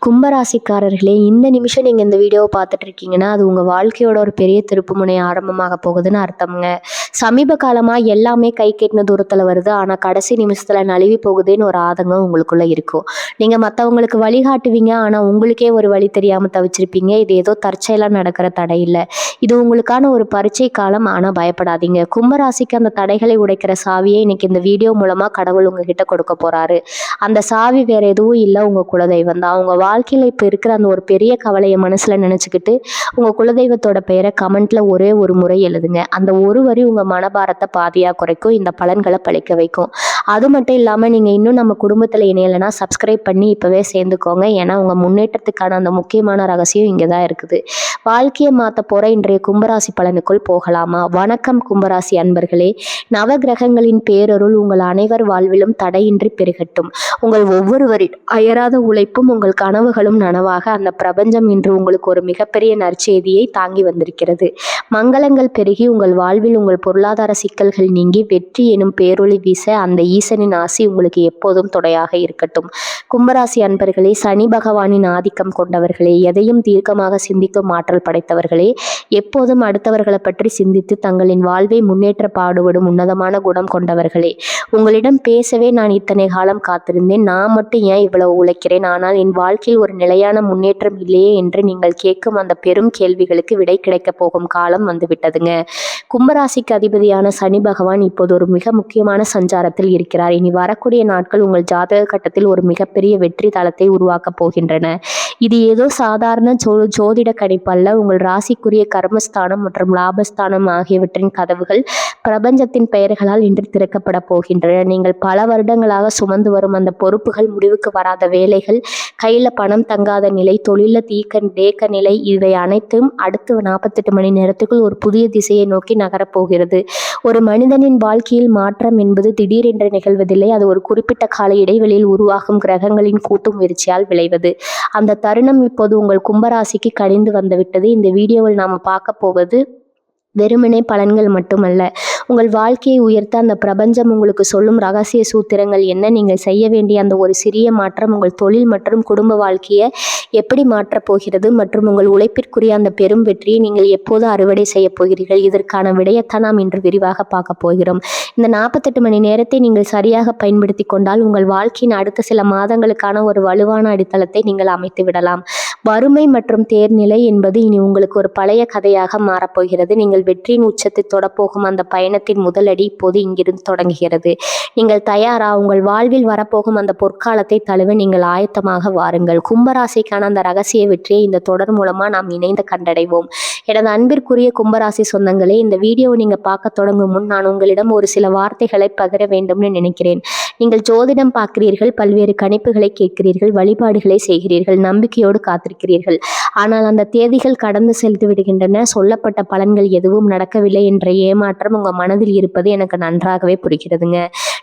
கும்பராசிக்காரர்களே, இந்த நிமிஷம் நீங்க இந்த வீடியோவை பார்த்துட்டு இருக்கீங்கன்னா, அது உங்க வாழ்க்கையோட ஒரு பெரிய திருப்புமுனை ஆரம்பமாக போகுதுன்னு அர்த்தம்ங்க. சமீப காலமா எல்லாமே கை கெட்டின தூரத்துல வருது. ஆனா கடைசி நிமிஷத்துல நழுவி போகுதேன்னு ஒரு ஆதங்கம் உங்களுக்குள்ள இருக்கும். நீங்க மத்தவங்களுக்கு வழிகாட்டுவீங்க. ஆனா உங்களுக்கே ஒரு வழி தெரியாம தவிச்சிருப்பீங்க. இது ஏதோ தற்செயலா நடக்கிற தடை இல்ல. இது உங்களுக்கான ஒரு பரீட்சை காலம். ஆனா பயப்படாதீங்க. கும்பராசிக்கு அந்த தடைகளை உடைக்கிற சாவியை இன்னைக்கு இந்த வீடியோ மூலமா கடவுள் உங்ககிட்ட கொடுக்க போறாரு. அந்த சாவி வேற எதுவும் இல்ல, உங்க குலதெய்வம் தான். உங்க வாழ்க்கையில இப்ப இருக்கிற அந்த ஒரு பெரிய கவலையை மனசுல நினைச்சுக்கிட்டு உங்க குலதெய்வத்தோட பெயரை கமெண்ட்ல ஒரே ஒரு முறை எழுதுங்க. அந்த ஒரு வரி உங்க மனபாரத்தை பாதியா குறைக்கும், இந்த பலன்களை பழிக்க வைக்கும். அது மட்டும் இல்லாம நீங்க இன்னும் நம்ம குடும்பத்துல இணையலைன்னா சப்ஸ்கிரைப் பண்ணி இப்பவே சேர்ந்துக்கோங்க. ஏன்னா உங்க முன்னேற்றத்துக்கான அந்த முக்கியமான ரகசியம் இங்கதான் இருக்குது. வாழ்க்கையை மாத்த போற இன்றைய கும்பராசி பலனுக்குள் போகலாமா? வணக்கம் கும்பராசி அன்பர்களே. நவ கிரகங்களின் பேரருள் உங்கள் அனைவர் வாழ்விலும் தடையின்றி பெருகட்டும். உங்கள் ஒவ்வொருவரின் அயராத உழைப்பும் உங்கள் கனவுகளும் நனவாக அந்த பிரபஞ்சம் இன்று உங்களுக்கு ஒரு மிகப்பெரிய நற்செய்தியை தாங்கி வந்திருக்கிறது. மங்களங்கள் பெருகி உங்கள் வாழ்வில் உங்கள் பொருளாதார சிக்கல்கள் நீங்கி வெற்றி எனும் பேரொளி வீச அந்த ஈசனின் ஆசி உங்களுக்கு எப்போதும் துணையாக இருக்கட்டும். கும்பராசி அன்பர்களே, சனி பகவானின் ஆதிக்கம் கொண்டவர்களே, எதையும் தீர்க்கமாக சிந்திக்கும் ஆற்றல் படைத்தவர்களே, எப்போதும் அடுத்தவர்களை பற்றி சிந்தித்து தங்களின் வாழ்வை முன்னேற்ற பாடுபடும் உன்னதமான குணம் கொண்டவர்களே, உங்களிடம் பேசவே நான் இத்தனை காலம் காத்திருந்தேன். நான் மட்டும் ஏன் இவ்வளவு உழைக்கிறேன், ஆனால் என் வாழ்க்கையில் ஒரு நிலையான முன்னேற்றம் இல்லையே என்று நீங்கள் கேட்கும் அந்த பெரும் கேள்விகளுக்கு விடை கிடைக்க போகும் காலம் வந்துவிட்டதுங்க. கும்பராசிக்கு அதிபதியான சனி பகவான் இப்போது ஒரு மிக முக்கியமான சஞ்சாரத்தில் இருக்கிறார். இனி வரக்கூடிய நாட்கள் உங்கள் ஜாதக கட்டத்தில் ஒரு மிகப்பெரிய வெற்றி தளத்தை உருவாக்கப் போகின்றன. இது ஏதோ சாதாரண ஜோதிட கணிப்பு அல்ல. உங்கள் ராசிக்குரிய கர்மஸ்தானம் மற்றும் லாபஸ்தானம் ஆகியவற்றின் கதவுகள் பிரபஞ்சத்தின் பெயர்களால் இன்று திறக்கப்பட போகின்றன. நீங்கள் பல வருடங்களாக சுமந்து வரும் அந்த பொறுப்புகள், முடிவுக்கு வராத வேலைகள், கையில பணம் தங்காத நிலை, தொழில தேக்க நிலை, இவை அனைத்தும் அடுத்து 48 மணி நேரத்துக்குள் ஒரு புதிய திசையை நோக்கி நகரப்போகிறது. ஒரு மனிதனின் வாழ்க்கையில் மாற்றம் என்பது திடீரென்று நிகழ்வதில்லை. அது ஒரு குறிப்பிட்ட கால இடைவெளியில் உருவாகும் கிரகங்களின் கூட்டு முயற்சியால் விளைவது. அந்த தருணம் இப்போது உங்கள் கும்பராசிக்கு கழிந்து வந்துவிட்டது. இந்த வீடியோவில் நாம பார்க்க போவது வெறுமனே பலன்கள் மட்டுமல்ல, உங்கள் வாழ்க்கையை உயர்த்த அந்த பிரபஞ்சம் உங்களுக்கு சொல்லும் ரகசிய சூத்திரங்கள் என்ன, நீங்கள் செய்ய வேண்டிய அந்த ஒரு சிறிய மாற்றம் உங்கள் தொழில் மற்றும் குடும்ப வாழ்க்கையை எப்படி மாற்றப் போகிறது, மற்றும் உங்கள் உழைப்பிற்குரிய அந்த பெரும் வெற்றியை நீங்கள் எப்போது அறுவடை செய்ய போகிறீர்கள், இதற்கான விடயத்தை நாம் இன்று விரிவாக பார்க்க போகிறோம். இந்த 48 மணி நேரத்தை நீங்கள் சரியாக பயன்படுத்தி கொண்டால் உங்கள் வாழ்க்கையின் அடுத்த சில மாதங்களுக்கான ஒரு வலுவான அடித்தளத்தை நீங்கள் அமைத்து விடலாம். வறுமை மற்றும் தேர்நிலை என்பது இனி உங்களுக்கு ஒரு பழைய கதையாக மாறப்போகிறது. நீங்கள் வெற்றியின் உச்சத்தை தொடப்போகும் அந்த பயணத்தின் முதலடி இப்போது இங்கிருந்து தொடங்குகிறது. நீங்கள் தயாரா? உங்கள் வாழ்வில் வரப்போகும் அந்த பொற்காலத்தை தழுவ நீங்கள் ஆயத்தமாக வாருங்கள். கும்பராசிக்கான அந்த ரகசிய வெற்றியை இந்த தொடர் மூலமா நாம் இணைந்து கண்டடைவோம். எனது அன்பிற்குரிய கும்பராசி சொந்தங்களே, இந்த வீடியோவை நீங்க பார்க்க தொடங்கும் முன் நான் உங்களிடம் ஒரு சில வார்த்தைகளை பகிர வேண்டும்னு நினைக்கிறேன். நீங்கள் ஜோதிடம் பார்க்கிறீர்கள், பல்வேறு கணிப்புகளை கேட்கிறீர்கள், வழிபாடுகளை செய்கிறீர்கள், நம்பிக்கையோடு காத்திருக்கிறீர்கள். ஆனால் அந்த தேதிகள் கடந்து சென்று விடுகின்றன. சொல்லப்பட்ட பலன்கள் எதுவும் நடக்கவில்லை என்ற ஏமாற்றம் உங்க மனதில் இருப்பது எனக்கு நன்றாகவே புரிகிறதுங்க.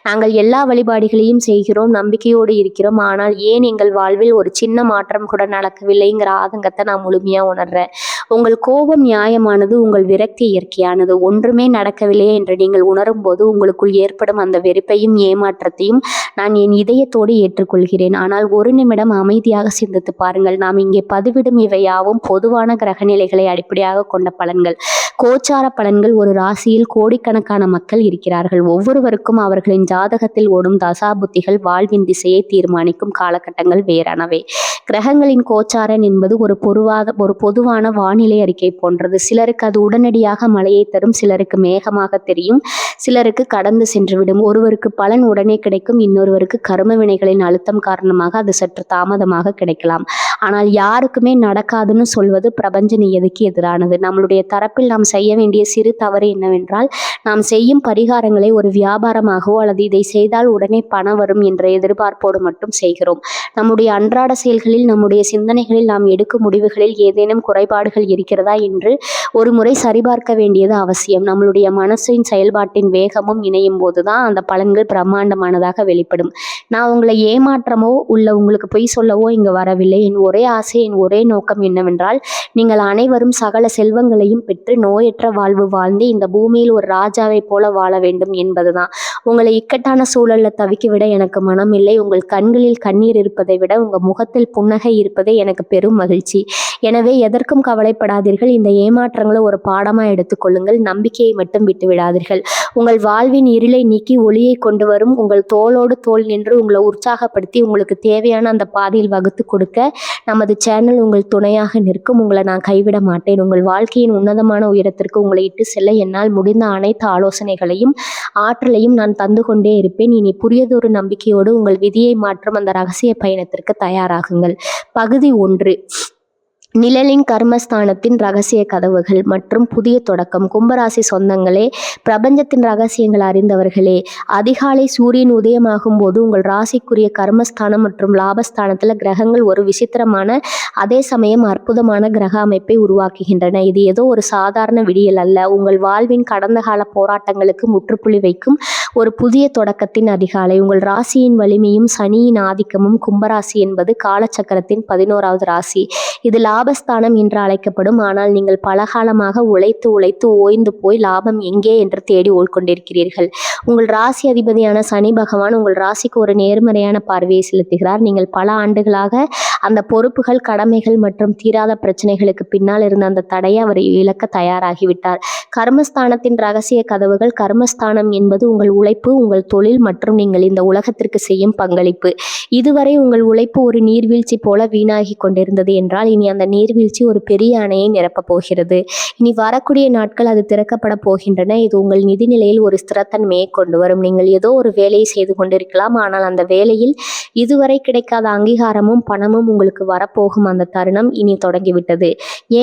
நாங்கள் எல்லா வழிபாடுகளையும் செய்கிறோம், நம்பிக்கையோடு இருக்கிறோம், ஆனால் ஏன் எங்கள் வாழ்வில் ஒரு சின்ன மாற்றம் கூட நடக்கவில்லைங்கிற ஆதங்கத்தை நான் முழுமையா உணர்றேன். உங்கள் கோபம் நியாயமானது, உங்கள் விரக்தி இயற்கையானது. ஒன்றுமே நடக்கவில்லை என்று நீங்கள் உணரும் போது உங்களுக்குள் ஏற்படும் அந்த வெறுப்பையும் ஏமாற்றத்தையும் நான் என் இதயத்தோடு ஏற்றுக்கொள்கிறேன். ஆனால் ஒரு நிமிடம் அமைதியாக சிந்தித்து பாருங்கள். நாம் இங்கே பதிவிடும் இவை யாவும் பொதுவான கிரகநிலைகளை அடிப்படையாக கொண்ட பலன்கள். கோச்சார பலன்கள். ஒரு ராசியில் கோடிக்கணக்கான மக்கள் இருக்கிறார்கள். ஒவ்வொருவருக்கும் அவர்களின் ஜாதகத்தில் ஓடும் தசாபுத்திகள் வாழ்வின் திசையை தீர்மானிக்கும் காலகட்டங்கள் வேறானவை. கிரகங்களின் கோச்சாரன் என்பது ஒரு பொதுவான வானிலை அறிக்கை போன்றது. சிலருக்கு அது உடனடியாக மழையை தரும், சிலருக்கு மேகமாக தெரியும், சிலருக்கு கடந்து சென்றுவிடும். ஒருவருக்கு பலன் உடனே கிடைக்கும், இன்னொருவருக்கு கர்ம வினைகளின் அழுத்தம் காரணமாக அது சற்று தாமதமாக கிடைக்கலாம். ஆனால் யாருக்குமே நடக்காதுன்னு சொல்வது பிரபஞ்ச நியதிக்கு எதிரானது. நம்மளுடைய தரப்பில் நாம் செய்ய வேண்டிய சிறு தவறு என்னவென்றால், நாம் செய்யும் பரிகாரங்களை ஒரு வியாபாரமாகவோ அல்லது இதை செய்தால் உடனே பணம் வரும் என்ற எதிர்பார்ப்போடு மட்டும் செய்கிறோம். நம்முடைய அன்றாட செயல்களில், நம்முடைய சிந்தனைகளில், நாம் எடுக்கும் முடிவுகளில் ஏதேனும் குறைபாடுகள் இருக்கிறதா என்று ஒரு முறை சரிபார்க்க வேண்டியது அவசியம். நம்மளுடைய மனசின் செயல்பாட்டின் வேகமும் இணையும் போதுதான் அந்த பலன்கள் பிரம்மாண்டமானதாக வெளிப்படும். நான் உங்களை ஏமாற்றமோ உங்களுக்கு பொய் சொல்லவோ இங்கு வரவில்லை. என் ஒரே ஆசை, என் ஒரே நோக்கம் என்னவென்றால், நீங்கள் அனைவரும் சகல செல்வங்களையும் பெற்று நோயற்ற வாழ்வு வாழ்ந்து இந்த பூமியில் ஒரு ராஜாவை போல வாழ வேண்டும் என்பதுதான். உங்களை இக்கட்டான சூழல்ல தவிக்க விட எனக்கு மனமில்லை. உங்கள் கண்களில் கண்ணீர் இருப்பதை விட உங்க முகத்தில் புன்னகை இருப்பதே எனக்கு பெரும் மகிழ்ச்சி. எனவே எதற்கும் கவலைப்படாதீர்கள். இந்த ஏமாற்றங்களை ஒரு பாடமா எடுத்துக்கொள்ளுங்கள். நம்பிக்கையை மட்டும் விட்டு விடாதீர்கள். உங்கள் வாழ்வின் இருளை நீக்கி ஒளியை கொண்டு வரும் உங்கள் தோளோடு தோள் நின்று உங்களை உற்சாகப்படுத்தி உங்களுக்கு தேவையான அந்த பாதையில் வகுத்து கொடுக்க நமது சேனல் உங்கள் துணையாக நிற்கும். உங்களை நான் கைவிட மாட்டேன். உங்கள் வாழ்க்கையின் உன்னதமான உயரத்திற்கு உங்களை இட்டு செல்ல என்னால் முடிந்த அனைத்து ஆலோசனைகளையும் ஆற்றலையும் நான் தந்து கொண்டே இருப்பேன். இனி புதியதொரு நம்பிக்கையோடு உங்கள் விதியை மாற்றும் அந்த ரகசிய பயணத்திற்கு தயாராகுங்கள். பகுதி 1. நிழலின் கர்மஸ்தானத்தின் ரகசிய கதவுகள் மற்றும் புதிய தொடக்கம். கும்பராசி சொந்தங்களே, பிரபஞ்சத்தின் ரகசியங்கள் அறிந்தவர்களே, அதிகாலை சூரியன் உதயமாகும் போது உங்கள் ராசிக்குரிய கர்மஸ்தானம் மற்றும் லாபஸ்தானத்தில் கிரகங்கள் ஒரு விசித்திரமான அதே சமயம் அற்புதமான கிரக அமைப்பை உருவாக்குகின்றன. இது ஏதோ ஒரு சாதாரண விடியல் அல்ல. உங்கள் வாழ்வின் கடந்த கால போராட்டங்களுக்கு முற்றுப்புள்ளி வைக்கும் ஒரு புதிய தொடக்கத்தின் அதிகாலை. உங்கள் ராசியின் வலிமையும் சனியின் ஆதிக்கமும். கும்பராசி என்பது காலச்சக்கரத்தின் 11வது ராசி. இது லாபஸ்தானம் என்று அழைக்கப்படும். ஆனால் நீங்கள் பலகாலமாக உழைத்து ஓய்ந்து போய் லாபம் எங்கே என்று தேடி ஓடிக்கொண்டிருக்கிறீர்கள். உங்கள் ராசி அதிபதியான சனி பகவான் உங்கள் ராசிக்கு ஒரு நேர்மறையான பார்வையை செலுத்துகிறார். நீங்கள் பல ஆண்டுகளாக அந்த பொறுப்புகள், கடமைகள் மற்றும் தீராத பிரச்சனைகளுக்கு பின்னால் இருந்த அந்த தடையை அவர் இழக்க தயாராகிவிட்டார். கர்மஸ்தானத்தின் ரகசிய கதவுகள். கர்மஸ்தானம் என்பது உங்கள் உழைப்பு, உங்கள் தொழில் மற்றும் நீங்கள் இந்த உலகத்திற்கு செய்யும் பங்களிப்பு. இதுவரை உங்கள் உழைப்பு ஒரு நீர்வீழ்ச்சி போல வீணாகி கொண்டிருந்தது என்றால் இனி அந்த நீர்வீழ்ச்சி ஒரு பெரிய அணையை நிரப்பப் போகிறது. இனி வரக்கூடிய நாட்கள் அது திறக்கப்பட போகின்றன. இது உங்கள் நிதிநிலையில் ஒரு ஸ்திரத்தன்மையை கொண்டு வரும். நீங்கள் ஏதோ ஒரு வேலையை செய்து கொண்டிருக்கலாம். ஆனால் அந்த வேலையில் இதுவரை கிடைக்காத அங்கீகாரமும் பணமும் உங்களுக்கு வரப்போகும் அந்த தருணம் இனி தொடங்கிவிட்டது.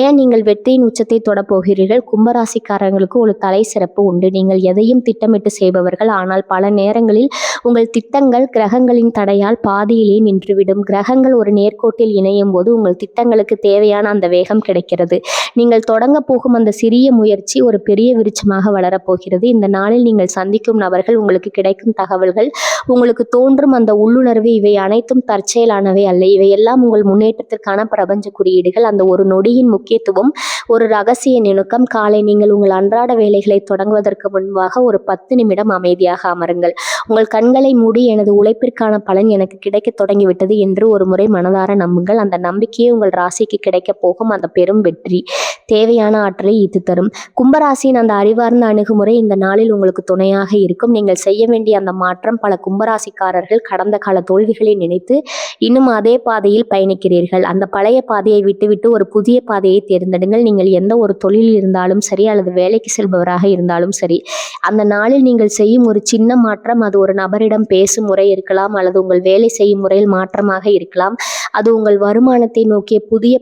ஏன் நீங்கள் வெற்றியின் உச்சத்தை தொடப்போகிறீர்கள்? கும்பராசிக்காரங்களுக்கு ஒரு தலை சிறப்பு உண்டு. நீங்கள் எதையும் திட்டமிட்டு செய்பவர்கள். ஆனால் பல நேரங்களில் உங்கள் திட்டங்கள் கிரகங்களின் தடையால் பாதியிலே நின்றுவிடும். கிரகங்கள் ஒரு நேர்கோட்டில் இணையும் போது உங்கள் திட்டங்களுக்கு தேவையான அந்த வேகம் கிடைக்கிறது. நீங்கள் தொடங்க போகும் அந்த சிறிய முயற்சி ஒரு பெரிய விருட்சமாக வளரப்போகிறது. இந்த நாளில் நீங்கள் சந்திக்கும் நபர்கள், உங்களுக்கு கிடைக்கும் தகவல்கள், உங்களுக்கு தோன்றும் அந்த உள்ளுணர்வு, இவை அனைத்தும் தற்செயலானவை அல்ல. இவையெல்லாம் உங்கள் முன்னேற்றத்திற்கான பிரபஞ்ச குறியீடுகள். அந்த ஒரு நொடியின் முக்கியத்துவம் ஒரு ரகசிய நுணுக்கம். காலை நீங்கள் உங்கள் அன்றாட வேலைகளை தொடங்குவதற்கு முன்பாக ஒரு 10 நிமிடம் அமைதியாக அமருங்கள். உங்கள் கண்களை மூடி எனது உழைப்பிற்கான பலன் எனக்கு கிடைக்க தொடங்கிவிட்டது என்று ஒரு முறை மனதார நம்புங்கள். அந்த நம்பிக்கையே உங்கள் ராசிக்கு கிடைக்க போகும் அந்த பெரும் வெற்றி, தேவையான ஆற்றலை ஈர்த்து தரும். கும்பராசியின் அந்த அறிவார்ந்த அணுகுமுறை இந்த நாளில் உங்களுக்கு துணையாக இருக்கும். நீங்கள் செய்ய வேண்டிய அந்த மாற்றம். பல கும்பராசிக்காரர்கள் கடந்த கால தோல்விகளை நினைத்து இன்னும் அதே பாதையில் பயணிக்கிறீர்கள். அந்த பழைய பாதையை விட்டுவிட்டு ஒரு புதிய பாதையை தேர்ந்தெடுங்கள். நீங்கள் எந்த ஒரு தொழிலில் இருந்தாலும் சரி, அல்லது வேலைக்கு செல்பவராக இருந்தாலும் சரி, அந்த நாளில் நீங்கள் செய்யும் ஒரு சின்ன மாற்றம், அது ஒரு நபரிடம் பேசும் முறை இருக்கலாம், அல்லது உங்கள் வேலை செய்யும் முறையில் மாற்றமாக இருக்கலாம். அது உங்கள் வருமானத்தை நோக்கிய புதிய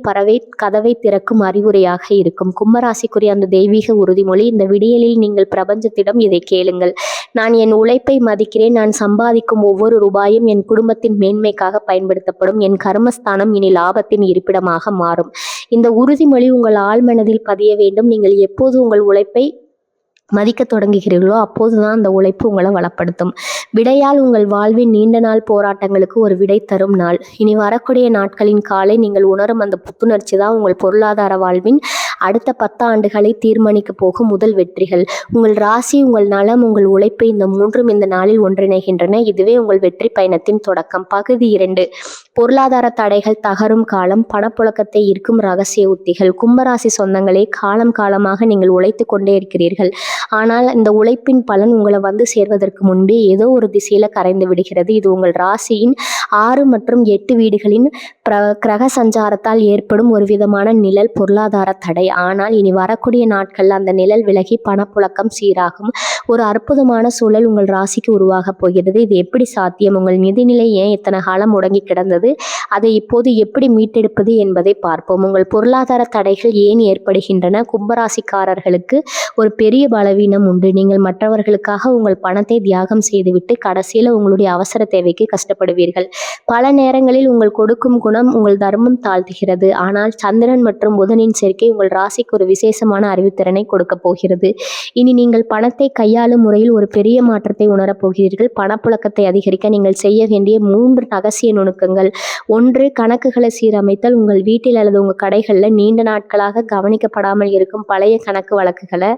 கதவை திறக்கும் அறிகுறியாக இருக்கும். கும்பராசிக்குரிய அந்த தெய்வீக உறுதிமொழி. இந்த விடியலில் நீங்கள் பிரபஞ்சத்திடம் இதை கேளுங்கள். நான் என் உழைப்பை மதிக்கிறேன். நான் சம்பாதிக்கும் ஒவ்வொரு ரூபாயும் என் குடும்பத்தின் மேன்மைக்காக பயன்படுத்தப்படும். என் கர்மஸ்தானம் இனி லாபத்தின் இருப்பிடமாக மாறும். இந்த உறுதிமொழி உங்கள் ஆழ்மனதில் பதிய வேண்டும். நீங்கள் எப்போது உங்கள் உழைப்பை மதிக்க தொடங்குகிறீர்களோ அப்போதுதான் அந்த உழைப்பு உங்களை வளப்படுத்தும். விடையால் உங்கள் வாழ்வின் நீண்ட நாள் போராட்டங்களுக்கு ஒரு விடை தரும் நாள். இனி வரக்கூடிய நாட்களின் காலை நீங்கள் உணரும் அந்த புத்துணர்ச்சி தான் உங்கள் பொருளாதார வாழ்வின் அடுத்த 10 ஆண்டுகளை தீர்மானிக்க போகும் முதல் வெற்றிகள். உங்கள் ராசி, உங்கள் நலம், உங்கள் உழைப்பு, இந்த மூன்றும் இந்த நாளில் ஒன்றிணைகின்றன. இதுவே உங்கள் வெற்றி பயணத்தின் தொடக்கம். பகுதி 2. பொருளாதார தடைகள் தகரும் காலம். பணப்புழக்கத்தை ஈர்க்கும் ரகசிய உத்திகள். கும்பராசி சொந்தங்களே, காலம் காலமாக நீங்கள் உழைத்து கொண்டே இருக்கிறீர்கள். ஆனால் இந்த உழைப்பின் பலன் உங்களை வந்து சேர்வதற்கு முன்பே ஏதோ ஒரு திசையில கரைந்து விடுகிறது. இது உங்கள் ராசியின் 6 மற்றும் 8 வீடுகளின் கிரக சஞ்சாரத்தால் ஏற்படும் ஒரு விதமான நிழல் பொருளாதார தடை. ஆனால் இனி வரக்கூடிய நாட்கள் அந்த நிழல் விலகி பணப்புழக்கம் சீராகும். ஒரு அற்புதமான சூழல் உங்கள் ராசிக்கு உருவாக போகிறது. இது எப்படி சாத்தியம்? உங்கள் நிதிநிலை ஏன் இத்தனை காலம் முடங்கி கிடந்தது? அதை இப்போது எப்படி மீட்டெடுப்பது என்பதை பார்ப்போம். உங்கள் பொருளாதார தடைகள் ஏன் ஏற்படுகின்றன? கும்பராசிக்காரர்களுக்கு ஒரு பெரிய பலவீனம் உண்டு. நீங்கள் மற்றவர்களுக்காக உங்கள் பணத்தை தியாகம் செய்துவிட்டு கடைசியில் உங்களுடைய அவசர தேவைக்கு கஷ்டப்படுவீர்கள். பல நேரங்களில் உங்கள் கொடுக்கும் குணம் உங்கள் தர்மம் தாழ்த்துகிறது. ஆனால் சந்திரன் மற்றும் புதனின் சேர்க்கை உங்கள் ராசிக்கு ஒரு விசேஷமான அறிவுத்திறனை கொடுக்க போகிறது. இனி நீங்கள் பணத்தை கையாளும் முறையில் ஒரு பெரிய மாற்றத்தை உணரப் போகிறீர்கள். பணப்புழக்கத்தை அதிகரிக்க நீங்கள் செய்ய வேண்டிய 3 ரகசிய நுணுக்கங்கள். 1. கணக்குகளை சீரமைத்தல். உங்கள் வீட்டில் அல்லது உங்கள் கடைகளில் நீண்ட நாட்களாக கவனிக்கப்படாமல் இருக்கும் பழைய கணக்கு வழக்குகளை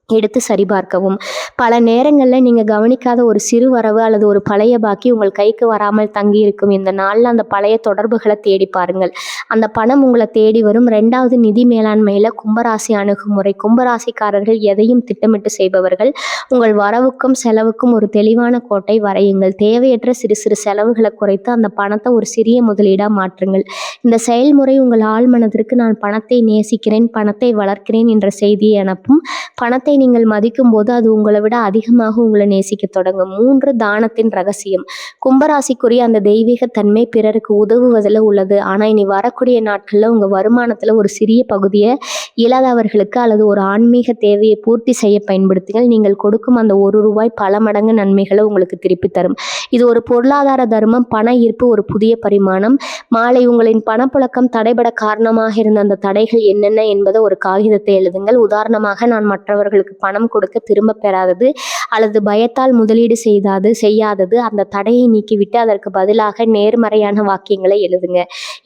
எடுத்து சரிபார்க்கவும். பல நேரங்களில் நீங்கள் கவனிக்காத ஒரு சிறு வரவு அல்லது ஒரு பழைய பாக்கி உங்கள் கைக்கு வராமல் தங்கி இருக்கும். இந்த நாளில் அந்த பழைய தொடர்புகளை தேடி பாருங்கள். அந்த பணம் உங்களை தேடி வரும். 2வது, நிதி மேலாண்மையில் கும்பராசி அணுகுமுறை. கும்பராசிக்காரர்கள் எதையும் திட்டமிட்டு செய்பவர்கள். உங்கள் வரவுக்கும் செலவுக்கும் ஒரு தெளிவான கோட்டை வரையுங்கள். தேவையற்ற சிறு சிறு செலவுகளை குறைத்து அந்த பணத்தை ஒரு சிறிய முதலீடாக மாற்றுங்கள். இந்த செயல்முறை உங்கள் ஆழ் மனதிற்கு நான் பணத்தை நேசிக்கிறேன், பணத்தை வளர்க்கிறேன் என்ற செய்தியை அனுப்பும். பணத்தை நீங்கள் மதிக்கும் போது அது உங்களை விட அதிகமாக உங்களை நேசிக்க தொடங்கும். 3. தானத்தின் ரகசியம். கும்பராசிக்குரிய அந்த தெய்வீக தன்மை பிறருக்கு உதவுவதில் உள்ளது. ஆனால் இனி வரக்கூடிய நாட்களில் உங்கள் வருமானத்தில் ஒரு சிறிய பகுதியை இல்லாதவர்களுக்கு அல்லது ஒரு ஆன்மீக தேவையை பூர்த்தி செய்ய பயன்படுத்துங்கள். நீங்கள் கொடுக்கும் அந்த ₹1 பல மடங்கு நன்மைகளை உங்களுக்கு திருப்பி தரும். இது ஒரு பொருளாதார தர்மம். பண ஈர்ப்பு ஒரு புதிய பரிமாணம். மாலை உங்களின் பணப்புழக்கம் தடைபட காரணமாக இருந்த அந்த தடைகள் என்னென்ன என்பதை ஒரு காகிதத்தை எழுதுங்கள். உதாரணமாக, நான் மற்றவர்களுக்கு பணம் கொடுக்க திரும்ப பெறாதது அல்லது பயத்தால் முதலீடு செய்யாதது. அந்த தடையை நீக்கிவிட்டு அதற்கு பதிலாக நேர்மறையான வாக்கியங்களை எழுதுங்க.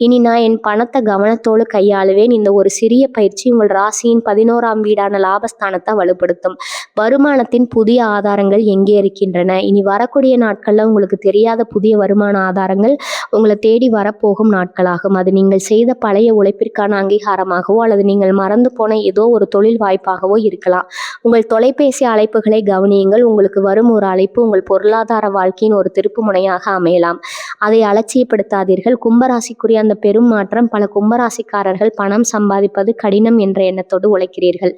இனி நான் என் பணத்தை கவனத்தோடு கையாளுவேன். இந்த ஒரு சிறிய பயிற்சி உங்கள் ராசியின் 11ஆம் வீடான லாபஸ்தானத்தை வலுப்படுத்தும். வருமானத்தின் புதிய ஆதாரங்கள் எங்கே இருக்கின்றன? இனி வரக்கூடிய நாட்களில் உங்களுக்கு தெரியாத புதிய வருமான ஆதாரங்கள் உங்களை தேடி வரப்போகும் நாட்களாகும். அது நீங்கள் செய்த பழைய உழைப்பிற்கான அங்கீகாரமாகவோ அல்லது நீங்கள் மறந்து போன ஏதோ ஒரு தொழில் வாய்ப்பாகவோ இருக்கலாம். உங்கள் தொலைபேசி அழைப்புகளை கவனியுங்கள். உங்களுக்கு வரும் ஒரு அழைப்பு உங்கள் பொருளாதார வாழ்க்கையின் ஒரு திருப்பு முனையாக அமையலாம். அதை அலட்சியப்படுத்தாதீர்கள். கும்பராசிக்குரிய அந்த பெரும் மாற்றம். பல கும்பராசிக்காரர்கள் பணம் சம்பாதிப்பது கடினம் என்ற எண்ணத்தோடு உழைக்கிறீர்கள்.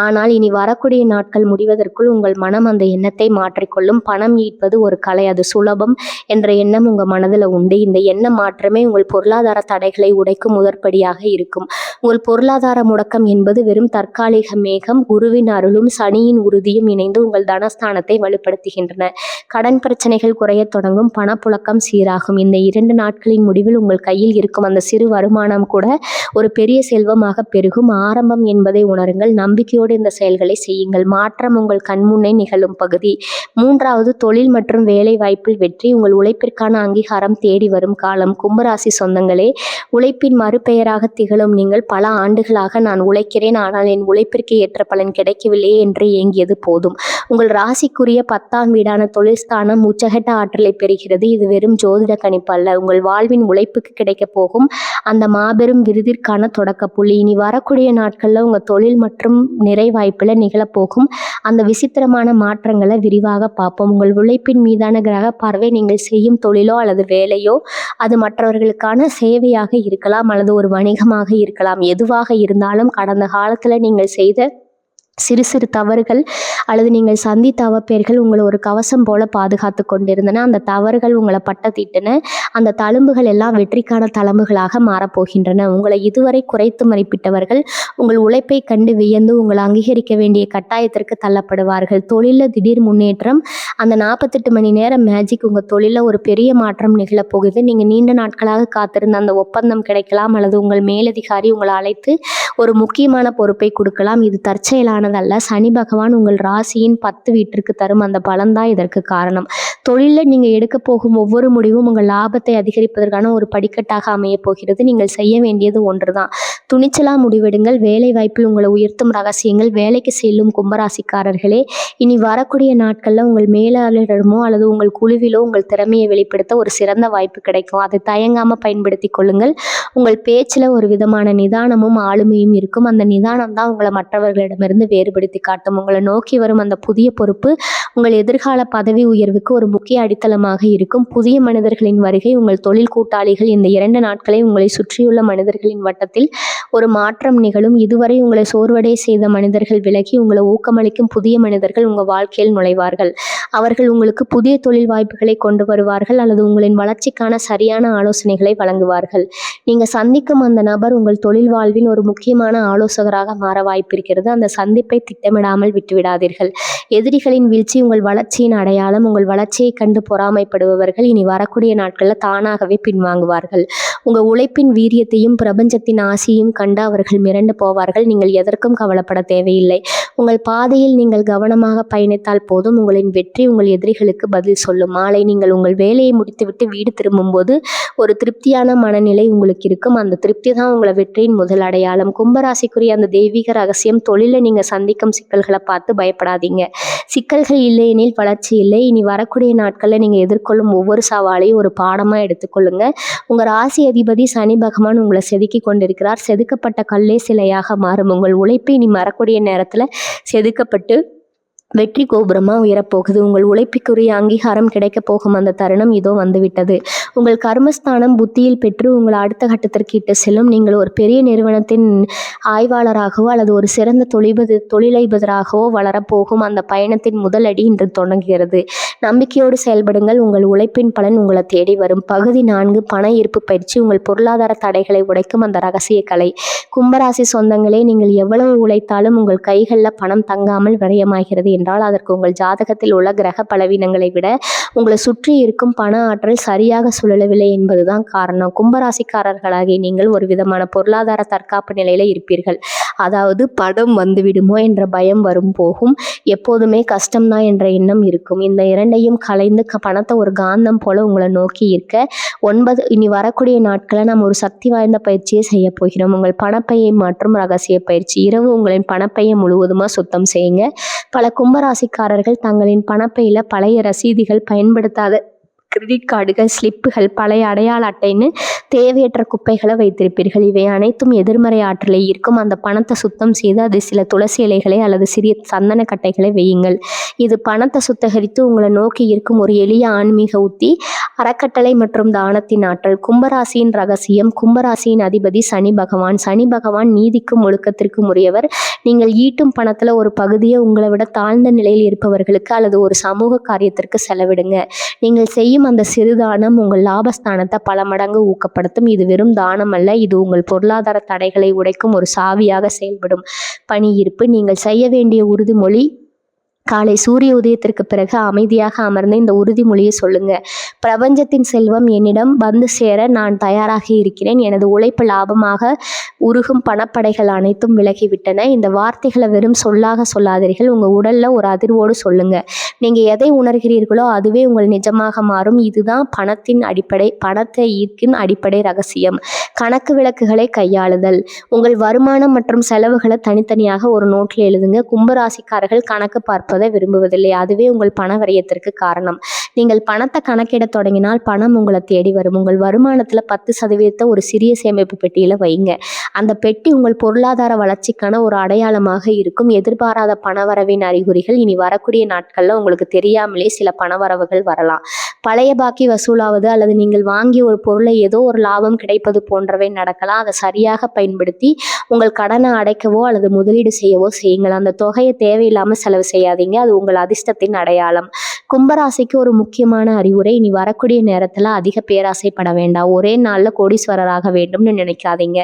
ஆனால் இனி வரக்கூடிய நாட்கள் முடிவதற்குள் உங்கள் மனம் அந்த எண்ணத்தை மாற்றிக்கொள்ளும். பணம் ஈட்பது ஒரு கலை, அது சுலபம் என்ற எண்ணம் உங்கள் மனதில் உண்டு. இந்த எண்ண மாற்றமே உங்கள் பொருளாதார தடைகளை உடைக்கும் முதற்படியாக இருக்கும். உங்கள் பொருளாதார முடக்கம் என்பது வெறும் தற்காலிக மேகம். குருவின் அருளும் சனியின் உறுதியும் இணைந்து உங்கள் தனஸ்தானத்தை வலுப்படுத்துகின்றன. கடன் பிரச்சனைகள் குறைய தொடங்கும். பணப்புழக்கம் சீராகும். இந்த 2 நாட்களின் முடிவில் உங்கள் கையில் இருக்கும் அந்த சிறு வருமானம் கூட ஒரு பெரிய செல்வமாக பெருகும். ஆரம்பம் என்பதை உணருங்கள். நம்பிக்கையோடு இந்த செயல்களை செய்யுங்கள். மாற்றம் உங்கள் கண்முன்னே நிகழும் பகுதி. 3வது, தொழில் மற்றும் வேலை வாய்ப்பில் வெற்றி. உங்கள் உழைப்பிற்கான அங்கீகாரம் தேடி வரும் காலம். கும்பராசி சொந்தங்களே, உழைப்பின் மறுபெயராக திகழும் நீங்கள் பல ஆண்டுகளாக நான் உழைக்கிறேன், ஆனால் என் உழைப்பிற்கு ஏற்ற பலன் கிடைக்கவில்லையே என்று ஏங்கியது போதும். உங்கள் ராசிக்குரிய 10ஆம் வீடான தொழில் ஸ்தானம் உச்சகட்ட ஆற்றலை பெறுகிறது. இது வெறும் ஜோதிட கணிப்பு அல்ல, உங்கள் வாழ்வின் உழைப்புக்கு கிடைக்க போகும் அந்த மாபெரும் விருதிற்கான தொடக்க புள்ளி. இனி வரக்கூடிய நாட்களில் உங்கள் தொழில் மற்றும் நிறைவாய்ப்பில் நிகழப்போகும் அந்த விசித்திரமான மாற்றங்களை விரிவாக பார்ப்போம். உங்கள் உழைப்பின் மீதான கிரக பார்வை. நீங்கள் செய்யும் தொழிலோ அல்லது வேலையோ அது மற்றவர்களுக்கான சேவையாக இருக்கலாம் அல்லது ஒரு வணிகமாக இருக்கலாம். எதுவாக இருந்தாலும் கடந்த காலத்தில் நீங்கள் செய்த சிறு சிறு தவறுகள் அல்லது நீங்கள் சந்தித்த அவப்பெயர்கள் உங்களை ஒரு கவசம் போல பாதுகாத்து கொண்டிருந்தன. அந்த தவறுகள் உங்களை பட்டத்திட்டன. அந்த தழும்புகள் எல்லாம் வெற்றிக்கான தழும்புகளாக மாறப்போகின்றன. உங்களை இதுவரை குறைத்து மதிப்பிட்டவர்கள் உங்கள் உழைப்பை கண்டு வியந்து உங்களை அங்கீகரிக்க வேண்டிய கட்டாயத்திற்கு தள்ளப்படுவார்கள். தொழிலில் திடீர் முன்னேற்றம். அந்த 48 மணி நேரம் மேஜிக் உங்கள் தொழிலில் ஒரு பெரிய மாற்றம் நிகழப்போகுது. நீங்கள் நீண்ட நாட்களாக காத்திருந்த அந்த ஒப்பந்தம் கிடைக்கலாம் அல்லது உங்கள் மேலதிகாரி உங்களை அழைத்து ஒரு முக்கியமான பொறுப்பை கொடுக்கலாம். இது தற்செயலானதல்ல. சனி பகவான் உங்கள் ராசியின் 10 வீட்டிற்கு தரும் அந்த பலன்தான் இதற்கு காரணம். தொழிலில் நீங்கள் எடுக்க போகும் ஒவ்வொரு முடிவும் உங்கள் லாபத்தை அதிகரிப்பதற்கான ஒரு படிக்கட்டாக அமைய போகிறது. நீங்கள் செய்ய வேண்டியது ஒன்றுதான், துணிச்சலாக முடிவெடுங்கள். வேலை வாய்ப்பில் உங்களை உயர்த்தும் ரகசியங்கள். வேலைக்கு செல்லும் கும்பராசிக்காரர்களே, இனி வரக்கூடிய நாட்களில் உங்கள் மேலாளரிடமோ அல்லது உங்கள் குழுவிலோ உங்கள் திறமையை வெளிப்படுத்த ஒரு சிறந்த வாய்ப்பு கிடைக்கும். அதை தயங்காமல் பயன்படுத்தி கொள்ளுங்கள். உங்கள் பேச்சில் ஒரு விதமான நிதானமும் ஆளுமையும் இருக்கும். அந்த நிதானம் தான் உங்களை மற்றவர்களிடமிருந்து வேறுபடுத்தி காட்டும். உங்களை நோக்கி வரும் அந்த புதிய பொறுப்பு உங்கள் எதிர்கால பதவி உயர்வுக்கு ஒரு முக்கிய அடித்தளமாக இருக்கும். புதிய மனிதர்களின் வருகை. உங்கள் தொழில் கூட்டாளிகள் இந்த 2 நாட்களை உங்களை சுற்றியுள்ள மனிதர்களின் வட்டத்தில் ஒரு மாற்றம் நிகழும். இதுவரை உங்களை சோர்வடைய செய்த மனிதர்கள் விலகி உங்களை ஊக்கமளிக்கும் புதிய மனிதர்கள் உங்கள் வாழ்க்கையில் நுழைவார்கள். அவர்கள் உங்களுக்கு புதிய தொழில் வாய்ப்புகளை கொண்டு வருவார்கள் அல்லது உங்களின் வளர்ச்சிக்கான சரியான ஆலோசனைகளை வழங்குவார்கள். நீங்கள் சந்திக்கும் அந்த நபர் உங்கள் தொழில் வாழ்வின் ஒரு முக்கியமான ஆலோசகராக மாற வாய்ப்பிருக்கிறது. அந்த சந்திப்பை திட்டமிடாமல் விட்டுவிடாதீர்கள். எதிரிகளின் வீழ்ச்சி உங்கள் வளர்ச்சியின் அடையாளம். உங்கள் வளர்ச்சியை கண்டு பொறாமைப்படுபவர்கள் இனி வரக்கூடிய நாட்களில் தானாகவே பின்வாங்குவார்கள். உங்கள் உழைப்பின் வீரியத்தையும் பிரபஞ்சத்தின் ஆசியையும் கண்டு அவர்கள் மிரண்டு போவார்கள். நீங்கள் எதற்கும் கவலைப்பட தேவையில்லை. உங்கள் பாதையில் நீங்கள் கவனமாக பயணித்தால் போதும். உங்களின் வெற்றி உங்கள் எதிரிகளுக்கு பதில் சொல்லும். மாலை நீங்கள் உங்கள் வேலையை முடித்துவிட்டு வீடு திரும்பும்போது ஒரு திருப்தியான மனநிலை உங்களுக்கு இருக்கும். அந்த திருப்தி தான் உங்களை வெற்றியின் முதல் அடையாளம். கும்பராசிக்குரிய அந்த தெய்வீக ரகசியம்: தொழில நீங்கள் சந்திக்கும் சிக்கல்களை பார்த்து பயப்படாதீங்க. சிக்கல்கள் இல்லையெனில் வளர்ச்சி இல்லை. இனி வரக்கூடிய நாட்களில் நீங்கள் எதிர்கொள்ளும் ஒவ்வொரு சவாலையும் ஒரு பாடமாக எடுத்துக்கொள்ளுங்க. உங்கள் ராசி அதிபதி சனி பகவான் உங்களை செதுக்கி கொண்டிருக்கிறார். செதுக்கப்பட்ட கல்லே சிலையாக மாறும். உங்கள் உழைப்பு இனி வரக்கூடிய நேரத்தில் செதுக்கப்பட்டு வெற்றி கோபுரமாக உயரப்போகுது. உங்கள் உழைப்புக்குரிய அங்கீகாரம் கிடைக்க போகும் அந்த தருணம் இதோ வந்துவிட்டது. உங்கள் கர்மஸ்தானம் புத்தியில் பெற்று உங்கள் அடுத்த கட்டத்திற்கு இட்டு செல்லும். நீங்கள் ஒரு பெரிய நிறுவனத்தின் ஆய்வாளராகவோ அல்லது ஒரு சிறந்த தொழிலதிபராகவோ வளரப்போகும் அந்த பயணத்தின் முதல் அடி இன்று தொடங்குகிறது. நம்பிக்கையோடு செயல்படுங்கள். உங்கள் உழைப்பின் பலன் உங்களை தேடி வரும். பகுதி 4: பண ஈர்ப்பு பயிற்சி. உங்கள் பொருளாதார தடைகளை உடைக்கும் அந்த ரகசிய கலை. கும்பராசி சொந்தங்களே, நீங்கள் எவ்வளவு உழைத்தாலும் உங்கள் கைகளில் பணம் தங்காமல் விரயமாகிறது என்றால் அதற்கு உங்கள் ஜாதகத்தில் உள்ள கிரக பலவீனங்களை விட உங்களை சுற்றி இருக்கும் பண ஆற்றல் சரியாக சுழலவில்லை என்பதுதான் காரணம். கும்பராசிக்காரர்களாகிய நீங்கள் ஒரு விதமான பொருளாதார தற்காப்பு நிலையில இருப்பீர்கள். அதாவது பணம் வந்துவிடுமோ என்ற பயம் வரும் போகும். எப்போதுமே கஷ்டம்தான் என்ற எண்ணம் இருக்கும். இந்த இரண்டையும் கலைந்து பணத்தை ஒரு காந்தம் போல உங்களை நோக்கி இருக்க இனி வரக்கூடிய நாட்களை நாம் ஒரு சக்தி வாய்ந்த பயிற்சியை செய்ய போகிறோம். உங்கள் பணப்பையை மாற்றும் ரகசிய பயிற்சி. இரவு உங்களின் பணப்பையை முழுவதுமாக சுத்தம் செய்யுங்க. பல கும்பராசிக்காரர்கள் தங்களின் பணப்பையில் பழைய ரசீதுகள், பயன்படுத்தாத கிரெடிட் கார்டுகள், ஸ்லிப்புகள், பழைய அடையாள அட்டைன்னு தேவையற்ற குப்பைகளை வைத்திருப்பீர்கள். இவை அனைத்தும் எதிர்மறை ஆற்றலை ஈர்க்கும். அந்த பணத்தை சுத்தம் செய்து அது சில துளசி இலைகளை அல்லது சிறிய சந்தன கட்டைகளை வையுங்கள். இது பணத்தை சுத்தகரித்து உங்களை நோக்கி இருக்கும் ஒரு எளிய ஆன்மீக உத்தி. அறக்கட்டளை மற்றும் தானத்தின் ஆற்றல். கும்பராசியின் ரகசியம். கும்பராசியின் அதிபதி சனி பகவான். சனி பகவான் நீதிக்கும் ஒழுக்கத்திற்கும் உரியவர். நீங்கள் ஈட்டும் பணத்தில் ஒரு பகுதியை உங்களை விட தாழ்ந்த நிலையில் இருப்பவர்களுக்கு அல்லது ஒரு சமூக காரியத்திற்கு செலவிடுங்க. நீங்கள் செய்யும் அந்த சிறு தானம் உங்கள் லாபஸ்தானத்தை பல மடங்கு ஊக்கப்படுத்தும். இது வெறும் தானம் அல்ல, இது உங்கள் பொருளாதார தடைகளை உடைக்கும் ஒரு சாவியாக செயல்படும். பணி ஈர்ப்பு. நீங்கள் செய்ய வேண்டிய உறுதிமொழி: காலை சூரிய உதயத்திற்கு பிறகு அமைதியாக அமர்ந்து இந்த உறுதிமொழியை சொல்லுங்க. பிரபஞ்சத்தின் செல்வம் என்னிடம் வந்து சேர நான் தயாராக இருக்கிறேன். எனது உழைப்பு லாபமாக உருகும் பணப்படைகள் அனைத்தும் விலகிவிட்டன. இந்த வார்த்தைகளை வெறும் சொல்லாக சொல்லாதீர்கள். உங்கள் உடலில் ஒரு அதிர்வோடு சொல்லுங்க. நீங்கள் எதை உணர்கிறீர்களோ அதுவே உங்கள் நிஜமாக மாறும். இதுதான் பணத்தை ஈர்க்கும் அடிப்படை ரகசியம். கணக்கு விளக்குகளை கையாளுதல். உங்கள் வருமானம் மற்றும் செலவுகளை தனித்தனியாக ஒரு நோட்டில் எழுதுங்க. கும்பராசிக்காரர்கள் கணக்கு பார்ப்பதை விரும்புவதில்லை. அதுவே உங்கள் பண விரயத்திற்கு காரணம். நீங்கள் பணத்தை கணக்கிட தொடங்கினால் பணம் உங்களை தேடி வரும். உங்கள் வருமானத்தில் 10% ஒரு சிறிய சேமிப்பு பெட்டியில் வைங்க. அந்த பெட்டி உங்கள் பொருளாதார வளர்ச்சிக்கான ஒரு அடையாளமாக இருக்கும். எதிர்பாராத பணவரவின் அறிகுறிகள். இனி வரக்கூடிய நாட்களில் உங்களுக்கு தெரியாமலே சில பணவரவுகள் வரலாம். பழைய பாக்கி வசூலாவது அல்லது நீங்கள் வாங்கிய ஒரு பொருளை ஏதோ ஒரு லாபம் கிடைப்பது போன்றவை நடக்கலாம். அதை சரியாக பயன்படுத்தி உங்கள் கடனை அடைக்கவோ அல்லது முதலீடு செய்யவோ செய்யுங்கள். அந்த தொகையை தேவையில்லாமல் செலவு செய்யாதீங்க. அது உங்கள் அதிர்ஷ்டத்தின் அடையாளம். கும்பராசிக்கு ஒரு முக்கியமான அறிவுரை: இனி வரக்கூடிய நேரத்தில் அதிக பேராசைப்பட வேண்டாம். ஒரே நாளில் கோடீஸ்வரராக வேண்டும்னு நினைக்காதீங்க.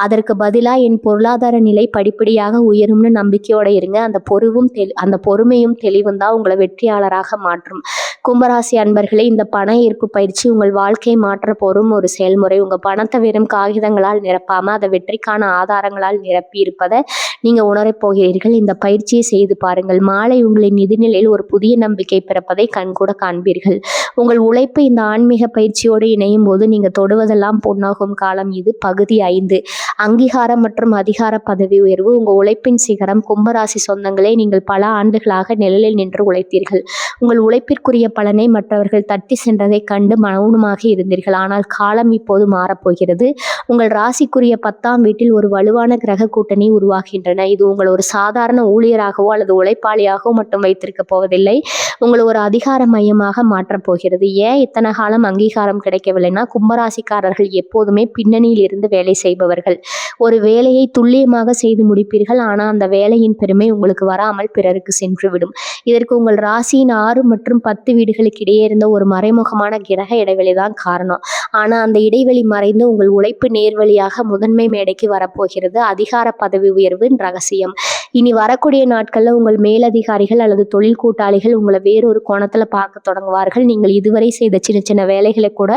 அதற்கு பதிலாக என் பொருளாதார நிலை படிப்படியாக உயரும்னு நம்பிக்கையோடு இருங்க. அந்த பொறுமையும் தெளிவும் தான் உங்களை வெற்றியாளராக மாற்றும். கும்பராசி அன்பர்களே, இந்த பண ஈர்ப்பு பயிற்சி உங்கள் வாழ்க்கையை மாற்ற போகும் ஒரு செயல்முறை. உங்கள் பணத்தை வெறும் காகிதங்களால் நிரப்பாமல் அதை வெற்றிக்கான ஆதாரங்களால் நிரப்பி இருப்பதை நீங்கள் உணரப் போகிறீர்கள். இந்த பயிற்சியை செய்து பாருங்கள். மாலை உங்களின் நிதிநிலையில் ஒரு புதிய நம்பிக்கை பிறப்பதை கண்கூட காண்பீர்கள். உங்கள் உழைப்பு இந்த ஆன்மீக பயிற்சியோடு இணையும் போது நீங்கள் தொடுவதெல்லாம் பொன்னாகும் காலம் இது. பகுதி 5: அங்கீகாரம் மற்றும் அதிகார பதவி உயர்வு. உங்கள் உழைப்பின் சிகரம். கும்பராசி சொந்தங்களே, நீங்கள் பல ஆண்டுகளாக நிழலில் நின்று உழைத்தீர்கள். உங்கள் உழைப்பிற்குரிய பலனை மற்றவர்கள் தட்டி சென்றதை கண்டு மௌனமாக இருந்தீர்கள். ஆனால் காலம் இப்போது மாறப்போகிறது. உங்கள் ராசிக்குரிய 10ஆம் வீட்டில் ஒரு வலுவான கிரக கூட்டணி உருவாகின்றன. இது உங்கள் ஒரு சாதாரண ஊழியராகவோ அல்லது உழைப்பாளியாகவோ மட்டும் வைத்திருக்க போவதில்லை. உங்களை ஒரு அதிகார மையமாக மாற்றப் போகிறது. ஏன் இத்தனை காலம் அங்கீகாரம் கிடைக்கவில்லைன்னா, கும்பராசிக்காரர்கள் எப்போதுமே பின்னணியில் இருந்து வேலை செய்பவர்கள். ஒரு வேலையை துல்லியமாக செய்து முடிப்பீர்கள். ஆனால் அந்த வேலையின் பெருமை உங்களுக்கு வராமல் பிறருக்கு சென்றுவிடும். இதற்கு உங்கள் ராசியின் 6 மற்றும் 10 வீடுகளுக்கு இடையே இருந்த ஒரு மறைமுகமான கிரக இடைவெளி தான் காரணம். ஆனால் அந்த இடைவெளி மறைந்து உங்கள் உழைப்பு நேர்வழியாக முதன்மை மேடைக்கு வரப்போகிறது. அதிகார பதவி உயர்வின் ரகசியம். இனி வரக்கூடிய நாட்கள்ல உங்கள் மேலதிகாரிகள் அல்லது தொழில் கூட்டாளிகள் உங்களை வேறொரு கோணத்துல பார்க்க தொடங்குவார்கள். நீங்கள் இதுவரை செய்த சின்ன சின்ன வேலைகளை கூட